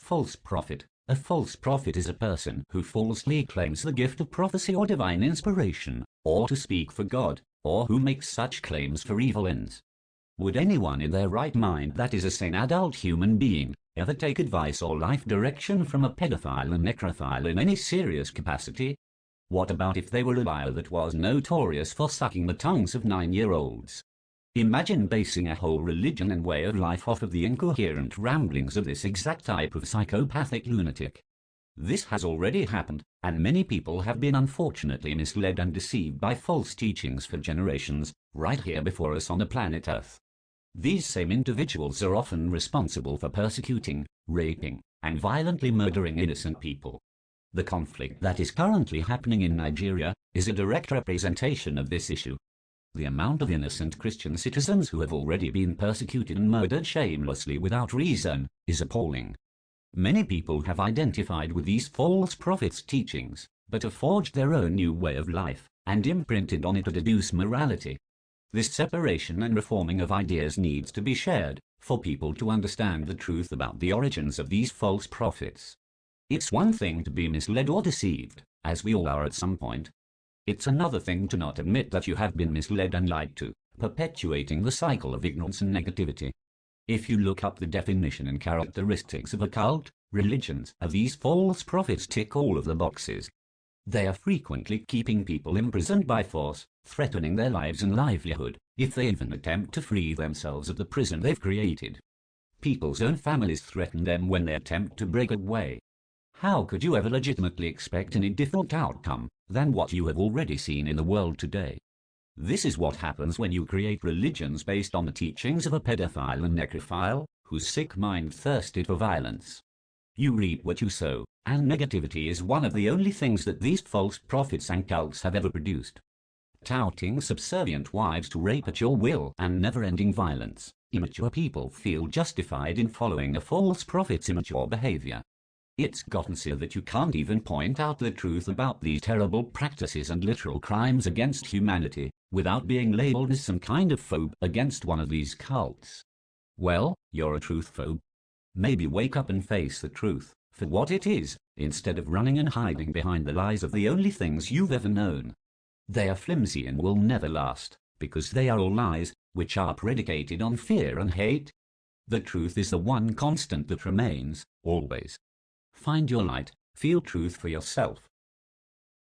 False prophet. A false prophet is a person who falsely claims the gift of prophecy or divine inspiration, or to speak for God, or who makes such claims for evil ends. Would anyone in their right mind, that is a sane adult human being, ever take advice or life direction from a pedophile and necrophile in any serious capacity? What about if they were a liar that was notorious for sucking the tongues of 9-year-olds? Imagine basing a whole religion and way of life off of the incoherent ramblings of this exact type of psychopathic lunatic. This has already happened, and many people have been unfortunately misled and deceived by false teachings for generations, right here before us on the planet Earth. These same individuals are often responsible for persecuting, raping, and violently murdering innocent people. The conflict that is currently happening in Nigeria is a direct representation of this issue. The amount of innocent Christian citizens who have already been persecuted and murdered shamelessly without reason is appalling. Many people have identified with these false prophets' teachings, but have forged their own new way of life, and imprinted on it a deduced morality. This separation and reforming of ideas needs to be shared, for people to understand the truth about the origins of these false prophets. It's one thing to be misled or deceived, as we all are at some point. It's another thing to not admit that you have been misled and lied to, perpetuating the cycle of ignorance and negativity. If you look up the definition and characteristics of occult religions, these false prophets tick all of the boxes. They are frequently keeping people imprisoned by force, threatening their lives and livelihood, if they even attempt to free themselves of the prison they've created. People's own families threaten them when they attempt to break away. How could you ever legitimately expect any different outcome than what you have already seen in the world today? This is what happens when you create religions based on the teachings of a pedophile and necrophile, whose sick mind thirsted for violence. You reap what you sow, and negativity is one of the only things that these false prophets and cults have ever produced. Touting subservient wives to rape at your will and never-ending violence, immature people feel justified in following a false prophet's immature behavior. It's gotten so that you can't even point out the truth about these terrible practices and literal crimes against humanity, without being labeled as some kind of phobe against one of these cults. Well, you're a truth phobe. Maybe wake up and face the truth for what it is, instead of running and hiding behind the lies of the only things you've ever known. They are flimsy and will never last, because they are all lies, which are predicated on fear and hate. The truth is the one constant that remains, always. Find your light, feel truth for yourself,